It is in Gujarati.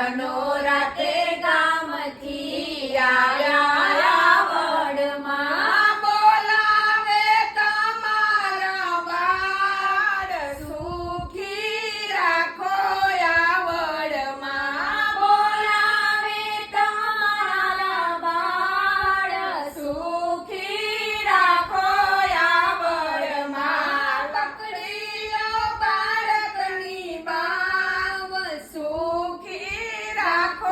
ધનોરાતે ગામથી આવ્યા વડમાં બોલાવે તમારા બાળ સુખી રાખો આવડમાં બોલાવે તમારા બાળ સુખી રાખો આવડમાં પકડીલો બાળકની બાવ સુખી રાખો